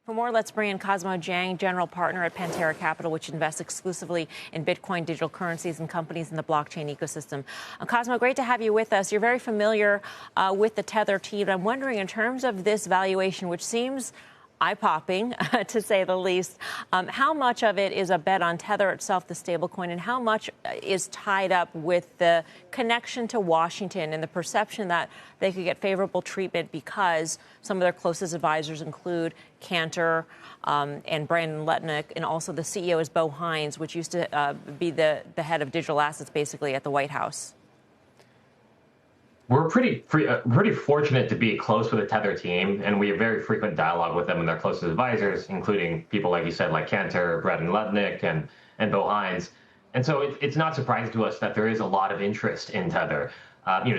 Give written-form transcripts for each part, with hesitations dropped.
For more, let's bring in Cosmo Jiang, general partner at Pantera Capital, which invests exclusively in Bitcoin, digital currencies, and companies in the blockchain ecosystem. Cosmo, great to have you with us. You're very familiar with the Tether team. I'm wondering, in terms of this valuation, which seems eye-popping, to say the least, how much of it is a bet on Tether itself, the stablecoin, and how much is tied up with the connection to Washington and the perception that they could get favorable treatment because some of their closest advisors include Cantor and Brandon Letnick, and also the CEO is Bo Hines, which used to be the head of digital assets, basically, at the White House? We're pretty fortunate to be close with the Tether team, and we have very frequent dialogue with them and their closest advisors, including people, like you said, like Cantor, Brandon Letnick, and Bo Hines. And so it's not surprising to us that there is a lot of interest in Tether.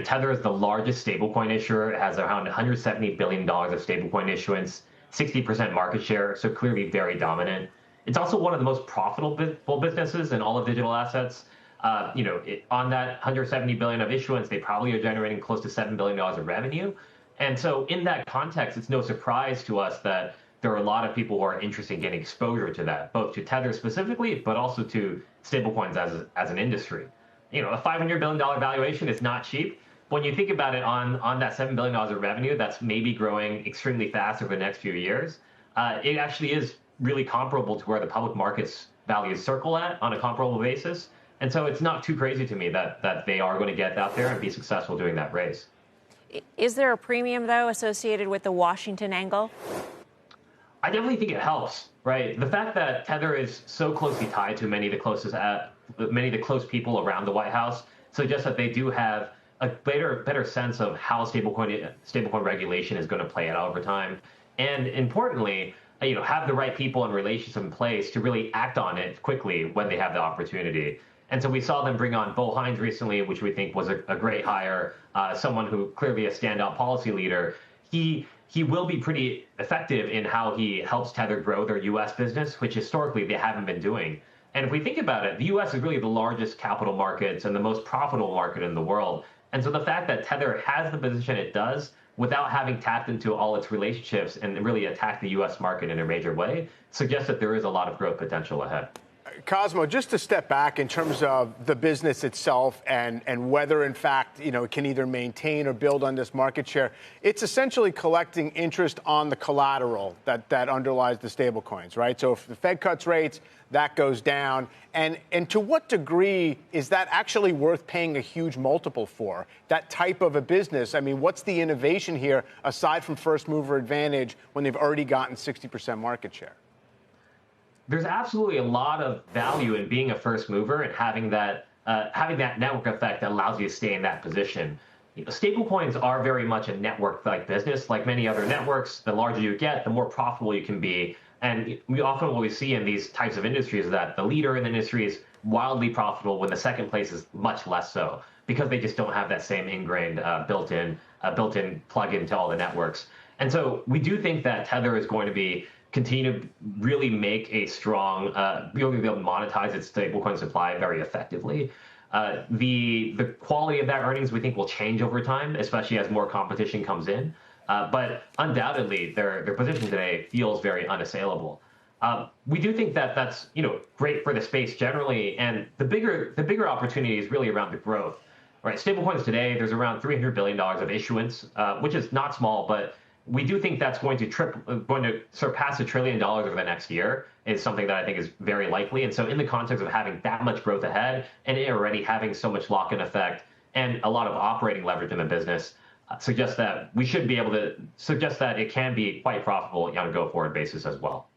Tether is the largest stablecoin issuer. It has around $170 billion of stablecoin issuance, 60% market share, so clearly very dominant. It's also one of the most profitable businesses in all of digital assets. On that $170 billion of issuance, they probably are generating close to $7 billion of revenue. And so in that context, it's no surprise to us that there are a lot of people who are interested in getting exposure to that, both to Tether specifically, but also to stablecoins as an industry. A $500 billion valuation is not cheap. When you think about it, on that $7 billion of revenue, that's maybe growing extremely fast over the next few years. It actually is really comparable to where the public markets values circle at on a comparable basis. And so it's not too crazy to me that they are going to get out there and be successful doing that race. Is there a premium, though, associated with the Washington angle? I definitely think it helps, right? The fact that Tether is so closely tied to many of the close people around the White House suggests that they do have a better sense of how stablecoin regulation is going to play out over time. And importantly, have the right people and relations in place to really act on it quickly when they have the opportunity. And so we saw them bring on Bo Hines recently, which we think was a great hire, someone who clearly a standout policy leader. He will be pretty effective in how he helps Tether grow their U.S. business, which historically they haven't been doing. And if we think about it, the U.S. is really the largest capital markets and the most profitable market in the world. And so the fact that Tether has the position it does without having tapped into all its relationships and really attacked the U.S. market in a major way suggests that there is a lot of growth potential ahead. Cosmo, just to step back in terms of the business itself and whether, in fact, it can either maintain or build on this market share, it's essentially collecting interest on the collateral that underlies the stablecoins, right? So if the Fed cuts rates, that goes down. And to what degree is that actually worth paying a huge multiple for, that type of a business? I mean, what's the innovation here, aside from first mover advantage, when they've already gotten 60% market share? There's absolutely a lot of value in being a first mover and having that network effect that allows you to stay in that position. Stablecoins are very much a network-like business. Like many other networks, the larger you get, the more profitable you can be. And what we see in these types of industries is that the leader in the industry is wildly profitable when the second place is much less so, because they just don't have that same ingrained built-in plug-in to all the networks. And so we do think that Tether is going to continue to really make a strong, really be able to monetize its stablecoin supply very effectively. The quality of that earnings we think will change over time, especially as more competition comes in. But undoubtedly, their position today feels very unassailable. We do think that that's great for the space generally, and the bigger opportunity is really around the growth. Right, stablecoins today, there's around $300 billion of issuance, which is not small, but we do think that's going to surpass $1 trillion over the next year is something that I think is very likely. And so in the context of having that much growth ahead and it already having so much lock-in effect and a lot of operating leverage in the business, suggests that we should be able to suggest that it can be quite profitable on a go-forward basis as well.